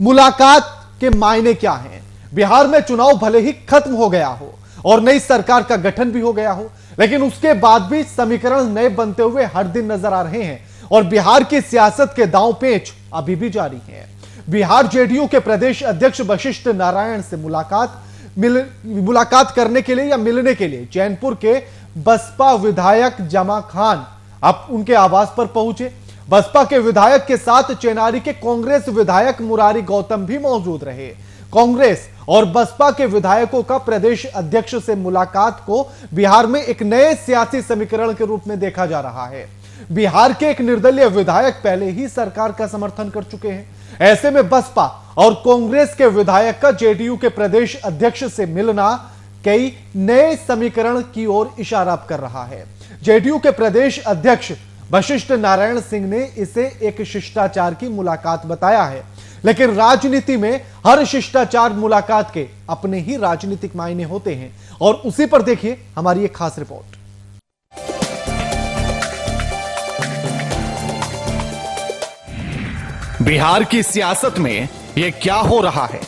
मुलाकात के मायने क्या हैं? बिहार में चुनाव भले ही खत्म हो गया हो और नई सरकार का गठन भी हो गया हो, लेकिन उसके बाद भी समीकरण नए बनते हुए हर दिन नजर आ रहे हैं और बिहार की सियासत के दांव पेच अभी भी जारी है। बिहार जेडीयू के प्रदेश अध्यक्ष वशिष्ठ नारायण से मुलाकात करने के लिए या मिलने के लिए चैनपुर के बसपा विधायक जमा खान अब उनके आवास पर पहुंचे। बसपा के विधायक के साथ चेनारी के कांग्रेस विधायक मुरारी गौतम भी मौजूद रहे। कांग्रेस और बसपा के विधायकों का प्रदेश अध्यक्ष से मुलाकात को बिहार में एक नए सियासी समीकरण के रूप में देखा जा रहा है। बिहार के एक निर्दलीय विधायक पहले ही सरकार का समर्थन कर चुके हैं। ऐसे में बसपा और कांग्रेस के विधायक का जेडीयू के प्रदेश अध्यक्ष से मिलना कई नए समीकरण की ओर इशारा कर रहा है। जेडीयू के प्रदेश अध्यक्ष वशिष्ठ नारायण सिंह ने इसे एक शिष्टाचार की मुलाकात बताया है, लेकिन राजनीति में हर शिष्टाचार मुलाकात के अपने ही राजनीतिक मायने होते हैं और उसी पर देखिए हमारी एक खास रिपोर्ट। बिहार की सियासत में यह क्या हो रहा है?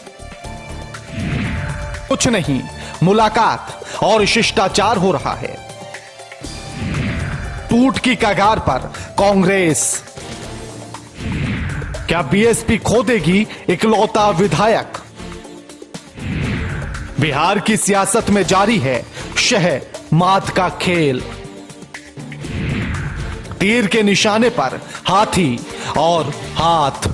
कुछ नहीं, मुलाकात और शिष्टाचार हो रहा है। टूट की कगार पर कांग्रेस। क्या बीएसपी खो देगी इकलौता विधायक? बिहार की सियासत में जारी है शह मात का खेल। तीर के निशाने पर हाथी और हाथ।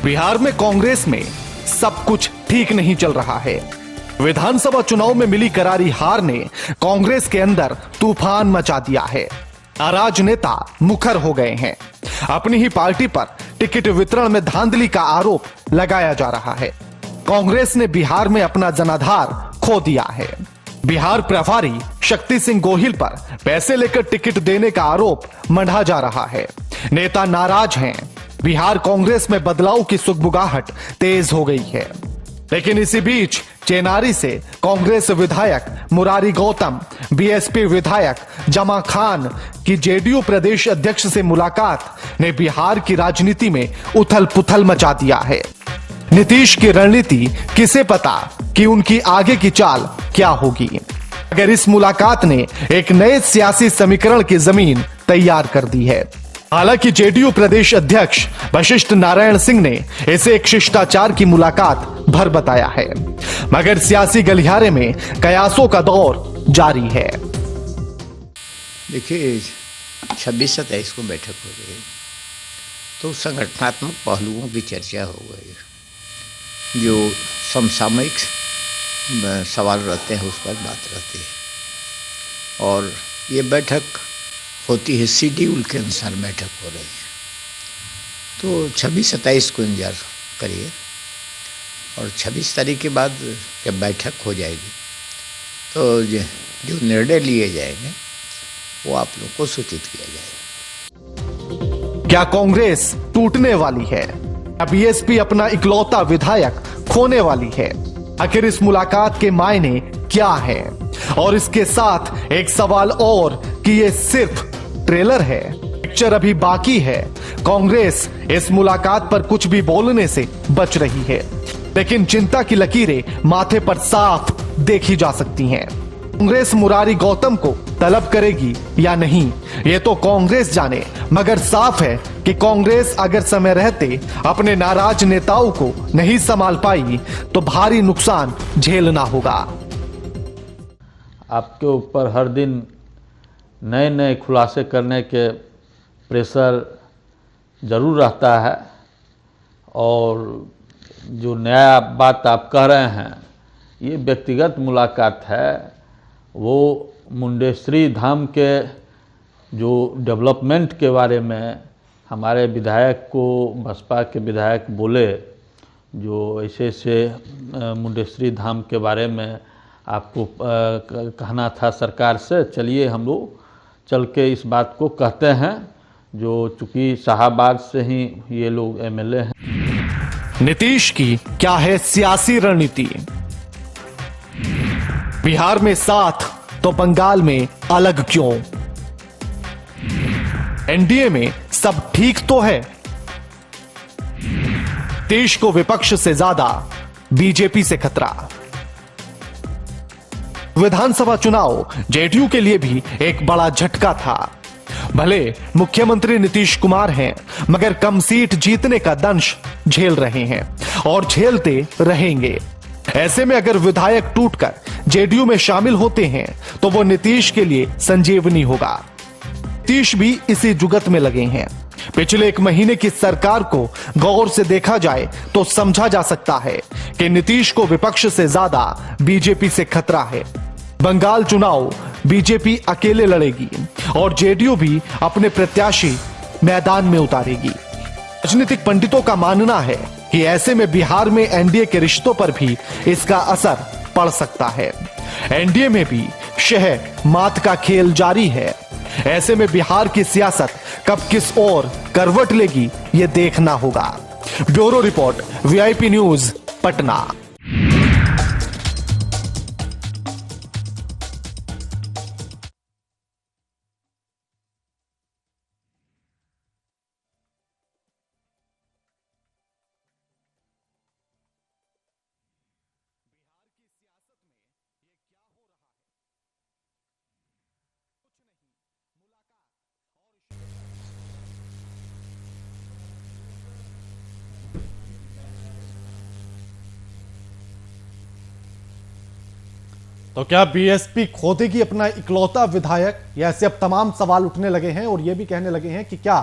बिहार में कांग्रेस में सब कुछ ठीक नहीं चल रहा है। विधानसभा चुनाव में मिली करारी हार ने कांग्रेस के अंदर तूफान मचा दिया है। नाराज नेता मुखर हो गए हैं। अपनी ही पार्टी पर टिकट वितरण में धांधली का आरोप लगाया जा रहा है। कांग्रेस ने बिहार में अपना जनाधार खो दिया है। बिहार प्रभारी शक्ति सिंह गोहिल पर पैसे लेकर टिकट देने का आरोप मढ़ा जा रहा है। नेता नाराज हैं। बिहार कांग्रेस में बदलाव की सुगबुगाहट तेज हो गई है। लेकिन इसी बीच चेनारी से कांग्रेस विधायक मुरारी गौतम, बीएसपी विधायक जमा खान की जेडीयू प्रदेश अध्यक्ष से मुलाकात ने बिहार की राजनीति में उथल पुथल मचा दिया है। नीतीश की रणनीति किसे पता कि उनकी आगे की चाल क्या होगी। अगर इस मुलाकात ने एक नए सियासी समीकरण की जमीन तैयार कर दी है। हालांकि जेडीयू प्रदेश अध्यक्ष वशिष्ठ नारायण सिंह ने इसे एक शिष्टाचार की मुलाकात भर बताया है, मगर सियासी गलियारे में कयासों का दौर जारी है। देखिए 26-27 को बैठक हो गई तो संगठनात्मक पहलुओं की चर्चा हो गई। जो समसामयिक सवाल रहते हैं उस पर बात रहती है और ये बैठक होती है, शेड्यूल के अनुसार बैठक हो रही है। तो 26-27 को इंतजार करिए और 26 तारीख के बाद जब बैठक हो जाएगी तो जो निर्णय लिए जाएंगे वो आप लोग को सूचित किया जाएगा। क्या कांग्रेस टूटने वाली है? क्या बीएसपी अपना इकलौता विधायक खोने वाली है? आखिर इस मुलाकात के मायने क्या है? और इसके साथ एक सवाल और कि ये सिर्फ ट्रेलर है, पिक्चर अभी बाकी है। कांग्रेस इस मुलाकात पर कुछ भी बोलने से बच रही है, लेकिन चिंता की लकीरें माथे पर साफ देखी जा सकती हैं। कांग्रेस मुरारी गौतम को तलब करेगी या नहीं, ये तो कांग्रेस जाने, मगर साफ है कि कांग्रेस अगर समय रहते अपने नाराज नेताओं को नहीं संभाल पाई तो भारी नुकसान झेलना होगा। आपके ऊपर हर दिन नए नए खुलासे करने के प्रेशर ज़रूर रहता है और जो नया बात आप कह रहे हैं ये व्यक्तिगत मुलाकात है। वो मुंडेश्वरी धाम के जो डेवलपमेंट के बारे में हमारे विधायक को बसपा के विधायक बोले, जो ऐसे मुंडेश्वरी धाम के बारे में आपको कहना था सरकार से, चलिए हम लोग चल के इस बात को कहते हैं। जो चूंकि शाहबाद से ही ये लोग एमएलए हैं। नीतीश की क्या है सियासी रणनीति? बिहार में साथ तो बंगाल में अलग क्यों? एनडीए में सब ठीक तो है? नीतीश को विपक्ष से ज्यादा बीजेपी से खतरा। विधानसभा चुनाव जेडीयू के लिए भी एक बड़ा झटका था। भले मुख्यमंत्री नीतीश कुमार हैं, मगर कम सीट जीतने का दंश झेल रहे हैं और झेलते रहेंगे। ऐसे में अगर विधायक टूटकर जेडीयू में शामिल होते हैं तो वो नीतीश के लिए संजीवनी होगा। नीतीश भी इसी जुगत में लगे हैं। पिछले एक महीने की सरकार को गौर से देखा जाए तो समझा जा सकता है कि नीतीश को विपक्ष से ज्यादा बीजेपी से खतरा है। बंगाल चुनाव बीजेपी अकेले लड़ेगी और जेडीयू भी अपने प्रत्याशी मैदान में उतारेगी। राजनीतिक पंडितों का मानना है कि ऐसे में बिहार में एनडीए के रिश्तों पर भी इसका असर पड़ सकता है। एनडीए में भी शह मात का खेल जारी है। ऐसे में बिहार की सियासत कब किस ओर करवट लेगी ये देखना होगा। Bureau report, VIP news, Patna. तो क्या बीएसपी खोदेगी अपना इकलौता विधायक? या ऐसे अब तमाम सवाल उठने लगे हैं और यह भी कहने लगे हैं कि क्या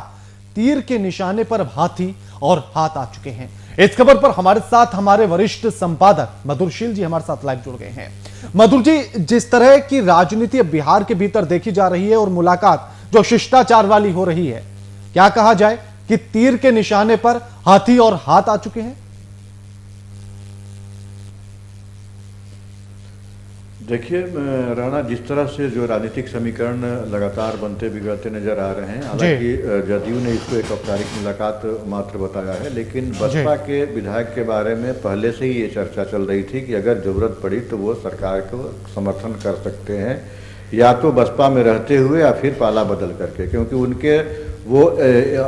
तीर के निशाने पर हाथी और हाथ आ चुके हैं। इस खबर पर हमारे साथ हमारे वरिष्ठ संपादक मधुरशील जी हमारे साथ लाइव जुड़ गए हैं। मधुर जी, जिस तरह की राजनीति अब बिहार के भीतर देखी जा रही है और मुलाकात जो शिष्टाचार वाली हो रही है, क्या कहा जाए कि तीर के निशाने पर हाथी और हाथ आ चुके हैं? देखिए राणा, जिस तरह से जो राजनीतिक समीकरण लगातार बनते बिगड़ते नजर आ रहे हैं, हालांकि जदयू ने इसको एक औपचारिक मुलाकात मात्र बताया है, लेकिन बसपा के विधायक के बारे में पहले से ही ये चर्चा चल रही थी कि अगर जरूरत पड़ी तो वो सरकार को समर्थन कर सकते हैं, या तो बसपा में रहते हुए या फिर पाला बदल करके, क्योंकि वो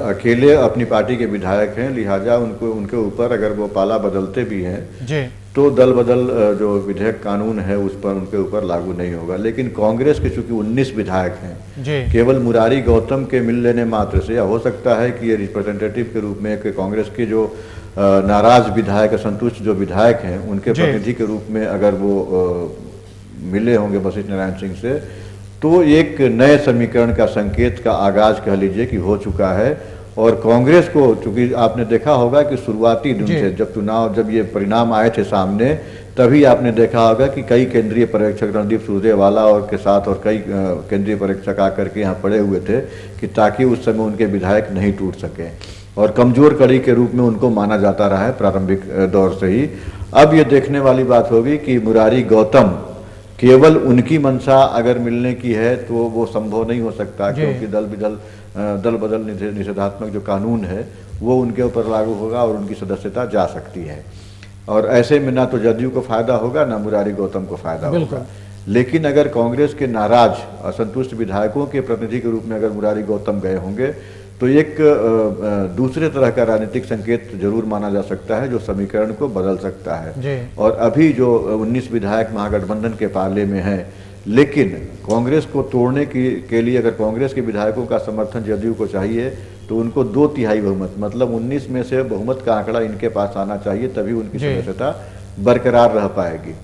अकेले अपनी पार्टी के विधायक हैं, लिहाजा उनके ऊपर अगर वो पाला बदलते भी हैं तो दल बदल जो विधेयक कानून है उस पर उनके ऊपर लागू नहीं होगा। लेकिन कांग्रेस के चूंकि 19 विधायक हैं, केवल मुरारी गौतम के मिल लेने मात्र से, या हो सकता है कि ये रिप्रेजेंटेटिव के रूप में कांग्रेस के जो नाराज विधायक, असंतुष्ट जो विधायक हैं, उनके प्रतिनिधि के रूप में अगर वो मिले होंगे वशिष्ठ नारायण सिंह से, तो एक नए समीकरण का संकेत का आगाज कह लीजिए कि हो चुका है। और कांग्रेस को, चूंकि आपने देखा होगा कि शुरुआती दिन से जब ये परिणाम आए थे सामने, तभी आपने देखा होगा कि कई केंद्रीय पर्यवेक्षक, रणदीप सुरजेवाला और के साथ और कई केंद्रीय पर्यवेक्षक आकर के यहाँ पड़े हुए थे कि ताकि उस समय उनके विधायक नहीं टूट सके, और कमजोर कड़ी के रूप में उनको माना जाता रहा है प्रारंभिक दौर से ही। अब ये देखने वाली बात होगी कि मुरारी गौतम, केवल उनकी मंशा अगर मिलने की है तो वो संभव नहीं हो सकता, क्योंकि दल बदल निषेधात्मक जो कानून है वो उनके ऊपर लागू होगा और उनकी सदस्यता जा सकती है। और ऐसे में ना तो जदयू को फायदा होगा ना मुरारी गौतम को फायदा होगा। लेकिन अगर कांग्रेस के नाराज असंतुष्ट विधायकों के प्रतिनिधि के रूप में अगर मुरारी गौतम गए होंगे तो एक दूसरे तरह का राजनीतिक संकेत जरूर माना जा सकता है जो समीकरण को बदल सकता है। और अभी जो 19 विधायक महागठबंधन के पाले में हैं, लेकिन कांग्रेस को तोड़ने के लिए अगर कांग्रेस के विधायकों का समर्थन जदयू को चाहिए तो उनको 2/3 बहुमत, मतलब 19 में से बहुमत का आंकड़ा इनके पास आना चाहिए, तभी उनकी सदस्यता बरकरार रह पाएगी।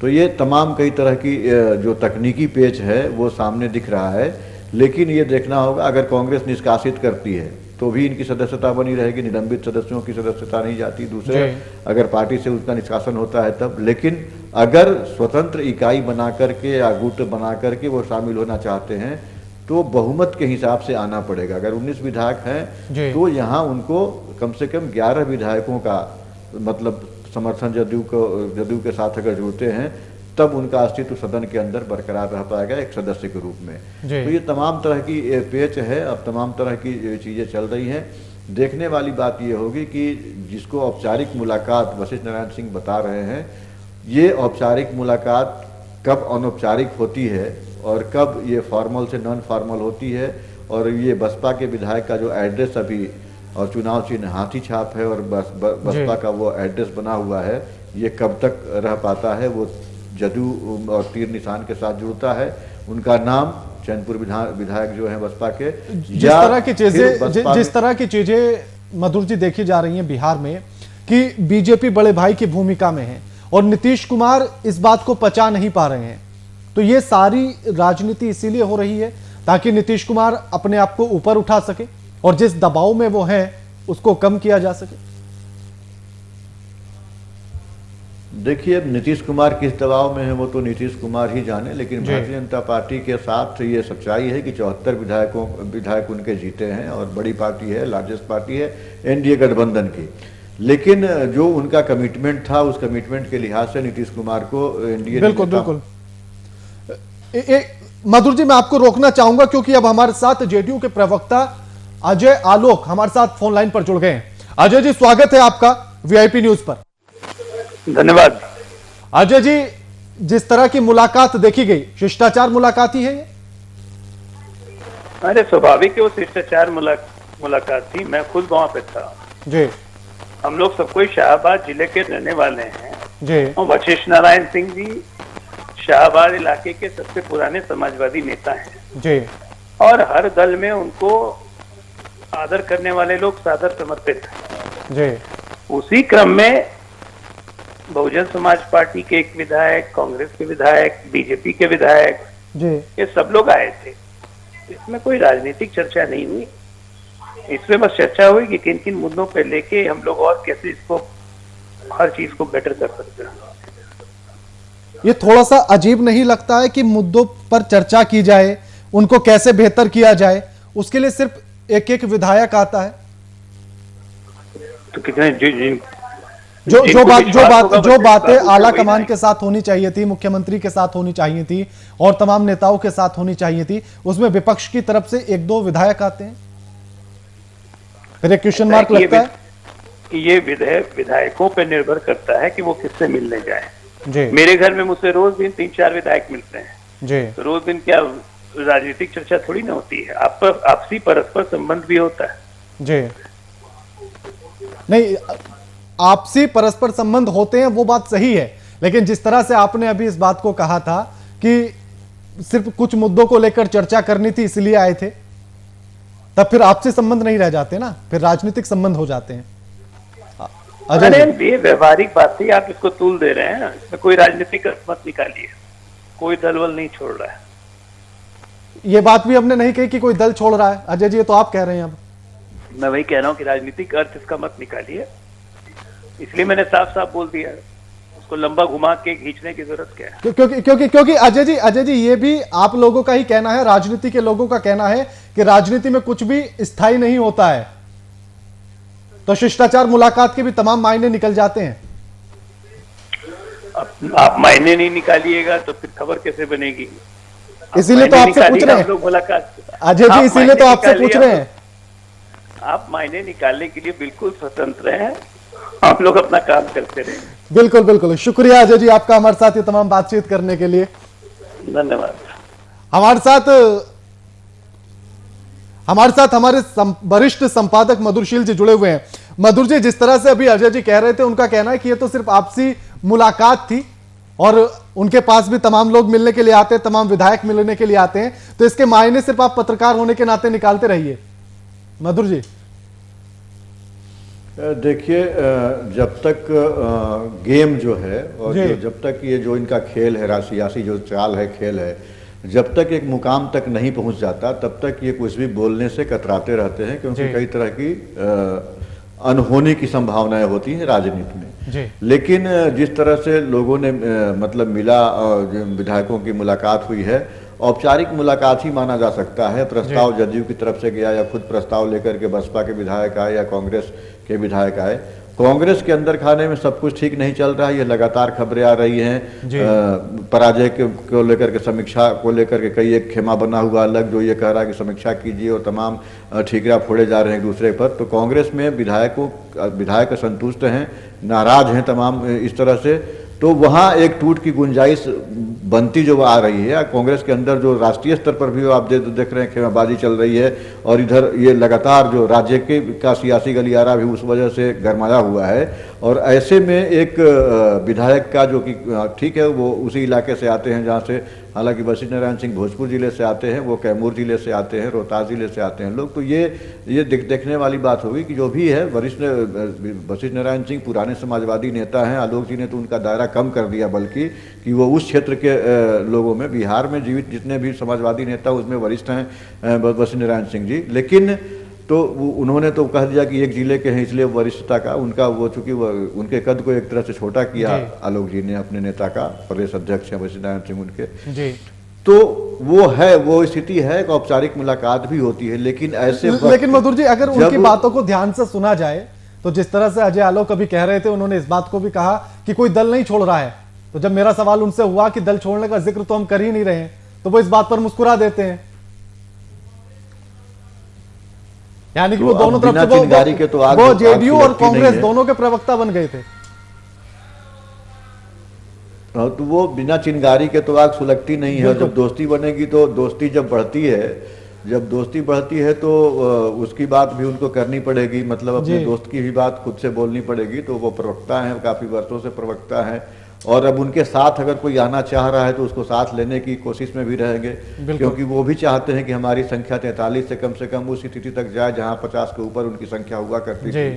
तो ये तमाम कई तरह की जो तकनीकी पेच है वो सामने दिख रहा है। लेकिन ये देखना होगा, अगर कांग्रेस निष्कासित करती है तो भी इनकी सदस्यता बनी रहेगी, निलंबित सदस्यों की सदस्यता नहीं जाती। दूसरे, अगर पार्टी से उसका निष्कासन होता है तब। लेकिन अगर स्वतंत्र इकाई बना करके या गुट बना करके वो शामिल होना चाहते हैं तो बहुमत के हिसाब से आना पड़ेगा। अगर 19 विधायक हैं तो यहाँ उनको कम से कम 11 विधायकों का मतलब समर्थन जदयू के साथ अगर जुड़ते हैं तब उनका अस्तित्व सदन के अंदर बरकरार रह पाएगा एक सदस्य के रूप में। तो ये तमाम तरह की पेच है, अब तमाम तरह की चीज़ें चल रही हैं। देखने वाली बात ये होगी कि जिसको औपचारिक मुलाकात वशिष्ठ नारायण सिंह बता रहे हैं, ये औपचारिक मुलाकात कब अनौपचारिक होती है और कब ये फॉर्मल से नॉन फॉर्मल होती है, और ये बसपा के विधायक का जो एड्रेस अभी और चुनाव चिन्ह हाथी छाप है और बसपा का वो एड्रेस बना हुआ है, ये कब तक रह पाता है? वो जदयू और तीर निशान के साथ जुड़ता है, उनका नाम चैनपुर विधायक जो है बसपा के, जिस तरह की चीजें मधुर जी देखी जा रही हैं बिहार में कि बीजेपी बड़े भाई की भूमिका में है और नीतीश कुमार इस बात को पचा नहीं पा रहे हैं, तो ये सारी राजनीति इसीलिए हो रही है ताकि नीतीश कुमार अपने आप को ऊपर उठा सके और जिस दबाव में वो हैं उसको कम किया जा सके। देखिए, नीतीश कुमार किस दबाव में है वो तो नीतीश कुमार ही जाने, लेकिन भारतीय जनता पार्टी के साथ ये सच्चाई है कि 74 विधायक उनके जीते हैं और बड़ी पार्टी है, लार्जेस्ट पार्टी है एनडीए गठबंधन की। लेकिन जो उनका कमिटमेंट था, उस कमिटमेंट के लिहाज से नीतीश कुमार को एनडीए बिल्कुल मधुर जी, मैं आपको रोकना चाहूंगा क्योंकि अब हमारे साथ जेडीयू के प्रवक्ता अजय आलोक हमारे साथ फोन लाइन पर जुड़ गए हैं। अजय जी, स्वागत है आपका वीआईपी न्यूज पर। धन्यवाद। अजय जी, जिस तरह की मुलाकात देखी गई, शिष्टाचार मुलाकात ही है ये? अरे स्वाभाविक है, वो शिष्टाचार मुलाकात थी। मैं खुद वहां पे था जी। हम लोग सब कोई शाहबाद जिले के रहने वाले हैं जी। और वशिष्ठ नारायण सिंह जी शाहबाद इलाके के सबसे पुराने समाजवादी नेता हैं जी। और हर दल में उनको आदर करने वाले लोग सादर समर्पित हैं जी। उसी क्रम में बहुजन समाज पार्टी के एक विधायक, कांग्रेस के विधायक, बीजेपी के विधायक जी, ये सब लोग आए थे। इसमें कोई राजनीतिक चर्चा नहीं हुई, इसमें बस चर्चा हुई कि किन किन मुद्दों पे लेके हम लोग और कैसे इसको हर चीज को बेटर कर सकते हैं। ये थोड़ा सा अजीब नहीं लगता है कि मुद्दों पर चर्चा की जाए, उनको कैसे बेहतर किया जाए, उसके लिए सिर्फ एक एक विधायक आता है? तो कितने जो बातें आला कमान के साथ होनी चाहिए थी, मुख्यमंत्री के साथ होनी चाहिए थी और तमाम नेताओं के साथ होनी चाहिए थी, उसमें विपक्ष की तरफ से एक दो विधायक आते हैं, फिर एक क्वेश्चन मार्क लगता है कि ये विधायकों पर निर्भर करता है कि वो किससे मिलने जाए। जी। मेरे घर में मुझसे रोज दिन 3-4 विधायक मिलते हैं जी। तो रोज दिन क्या राजनीतिक चर्चा थोड़ी ना होती है, आपसी परस्पर संबंध भी होता है। जी। नहीं, आपसी परस्पर संबंध होते हैं वो बात सही है, लेकिन जिस तरह से आपने अभी इस बात को कहा था कि सिर्फ कुछ मुद्दों को लेकर चर्चा करनी थी इसलिए आए थे, तब फिर आपसी संबंध नहीं रह जाते ना, फिर राजनीतिक संबंध हो जाते हैं। अरे ये व्यवहारिक बात थी, आप इसको तूल दे रहे हैं, इसमें कोई राजनीतिक अर्थ मत निकालिए, कोई दलबल नहीं छोड़ रहा है। ये बात भी हमने नहीं कही कि कोई दल छोड़ रहा है अजय जी, ये तो आप कह रहे हैं। अब मैं वही कह रहा हूँ कि राजनीतिक अर्थ इसका मत निकालिए, इसलिए मैंने साफ साफ बोल दिया, उसको लंबा घुमा के खींचने की जरूरत क्या है? क्योंकि अजय जी ये भी आप लोगों का ही कहना है, राजनीति के लोगों का कहना है कि राजनीति में कुछ भी स्थायी नहीं होता है, तो शिष्टाचार मुलाकात के भी तमाम मायने निकल जाते हैं। आप मायने नहीं निकालिएगा तो फिर खबर कैसे बनेगी? इसीलिए तो आपसे पूछ रहे हैं मुलाकात अजय जी, इसीलिए तो आपसे पूछ रहे हैं। आप मायने निकालने के लिए बिल्कुल स्वतंत्र हैं, आप लोग अपना काम करते रहे। बिल्कुल बिल्कुल, शुक्रिया अजय जी आपका हमारे साथ ये तमाम बातचीत करने के लिए। धन्यवाद। हमारे साथ हमारे वरिष्ठ संपादक मधुरशील जी जुड़े हुए हैं। मधुर जी, जिस तरह से अभी अजय जी कह रहे थे, उनका कहना है कि ये तो सिर्फ आपसी मुलाकात थी और उनके पास भी तमाम लोग मिलने के लिए आते हैं, तमाम विधायक मिलने के लिए आते हैं, तो इसके मायने सिर्फ आप पत्रकार होने के नाते निकालते रहिए। मधुर जी देखिए, जब तक गेम जो है और जब तक ये जो इनका खेल है, सियासी जो चाल है, खेल है, जब तक एक मुकाम तक नहीं पहुंच जाता तब तक ये कुछ भी बोलने से कतराते रहते हैं, क्योंकि कई तरह की अनहोनी की संभावनाएं होती हैं राजनीति में। लेकिन जिस तरह से लोगों ने मतलब मिला और विधायकों की मुलाकात हुई है, औपचारिक मुलाकात ही माना जा सकता है। प्रस्ताव जदयू की तरफ से गया या खुद प्रस्ताव लेकर के बसपा के विधायक आए या कांग्रेस के विधायक आए। कांग्रेस के अंदर खाने में सब कुछ ठीक नहीं चल रहा है, ये लगातार खबरें आ रही हैं। पराजय को लेकर के, समीक्षा को लेकर के कई एक खेमा बना हुआ अलग जो ये कह रहा है कि समीक्षा कीजिए और तमाम ठीकरा फोड़े जा रहे हैं एक दूसरे पर। तो कांग्रेस में विधायक संतुष्ट हैं, नाराज हैं तमाम इस तरह से, तो वहाँ एक टूट की गुंजाइश बनती जो आ रही है, कांग्रेस के अंदर जो राष्ट्रीय स्तर पर भी आप देख रहे हैं खेमेबाजी चल रही है, और इधर ये लगातार जो राज्य के का सियासी गलियारा भी उस वजह से गरमाया हुआ है। और ऐसे में एक विधायक का जो कि ठीक है वो उसी इलाके से आते हैं जहाँ से, हालांकि वशिष्ठ नारायण सिंह भोजपुर जिले से आते हैं, वो कैमूर जिले से आते हैं, रोहतास जिले से आते हैं लोग, तो ये देखने वाली बात होगी कि जो भी है वशिष्ठ नारायण सिंह पुराने समाजवादी नेता हैं। आलोक जी ने तो उनका दायरा कम कर दिया, बल्कि कि वो उस क्षेत्र के लोगों में, बिहार में जीवित जितने भी समाजवादी नेता उसमें वरिष्ठ हैं वशिष्ठ नारायण सिंह जी। लेकिन तो उन्होंने तो कह दिया कि एक जिले के हैं इसलिए वरिष्ठता का उनका वो, चूंकि उनके कद को एक तरह से छोटा किया आलोक जी ने अपने नेता का, प्रदेश अध्यक्ष है वशिष्ठ नारायण सिंह उनके जी। तो वो स्थिति है कि औपचारिक मुलाकात भी होती है, लेकिन ऐसे लेकिन मधुर जी अगर उनकी बातों को ध्यान से सुना जाए तो जिस तरह से अजय आलोक अभी कह रहे थे, उन्होंने इस बात को भी कहा कि कोई दल नहीं छोड़ रहा है। तो जब मेरा सवाल उनसे हुआ कि दल छोड़ने का जिक्र तो हम कर ही नहीं रहे हैं, तो वो इस बात पर मुस्कुरा देते हैं, यानी कि वो दोनों तरफ से वो जेडीयू और कांग्रेस दोनों के प्रवक्ता बन गए थे। तो वो बिना चिंगारी के तो आग सुलगती नहीं है। जब दोस्ती बनेगी तो दोस्ती जब बढ़ती है तो उसकी बात भी उनको करनी पड़ेगी, मतलब अपने दोस्त की भी बात खुद से बोलनी पड़ेगी। तो वो प्रवक्ता हैं, काफी वर्षों से प्रवक्ता हैं, और अब उनके साथ अगर कोई आना चाह रहा है तो उसको साथ लेने की कोशिश में भी रहेंगे, क्योंकि वो भी चाहते हैं कि हमारी संख्या 43 से कम उस स्थिति तक जाए जहां 50 के ऊपर उनकी संख्या हुआ करती थी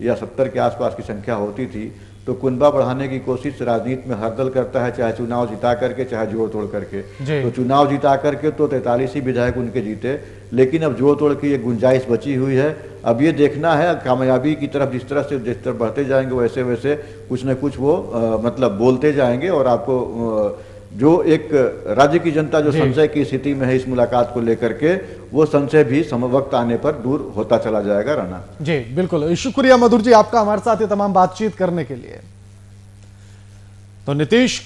या 70 के आसपास की संख्या होती थी। तो कुनबा बढ़ाने की कोशिश राजनीति में हर दल करता है, चाहे चुनाव जिता करके चाहे जोड़ तोड़ करके। तो चुनाव जिता करके तो 43 ही विधायक उनके जीते, लेकिन अब जोड़ तोड़ की एक गुंजाइश बची हुई है। अब ये देखना है कामयाबी की तरफ जिस तरह बढ़ते जाएंगे वैसे वैसे कुछ न कुछ वो मतलब बोलते जाएंगे, और आपको जो एक राज्य की जनता जो संशय की स्थिति में है इस मुलाकात को लेकर के, वो संशय भी वक्त आने पर दूर होता चला जाएगा। राणा जी बिल्कुल, शुक्रिया मधुर जी आपका हमारे साथ ये तमाम बातचीत करने के लिए। तो नीतीश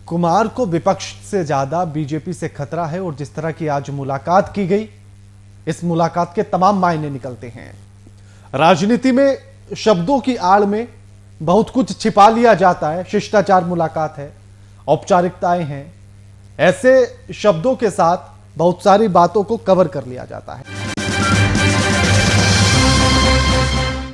कुमार को विपक्ष से ज्यादा बीजेपी से खतरा है, और जिस तरह की आज मुलाकात की गई, इस मुलाकात के तमाम मायने निकलते हैं। राजनीति में शब्दों की आड़ में बहुत कुछ छिपा लिया जाता है। शिष्टाचार मुलाकात है, औपचारिकताएं हैं, ऐसे शब्दों के साथ बहुत सारी बातों को कवर कर लिया जाता है।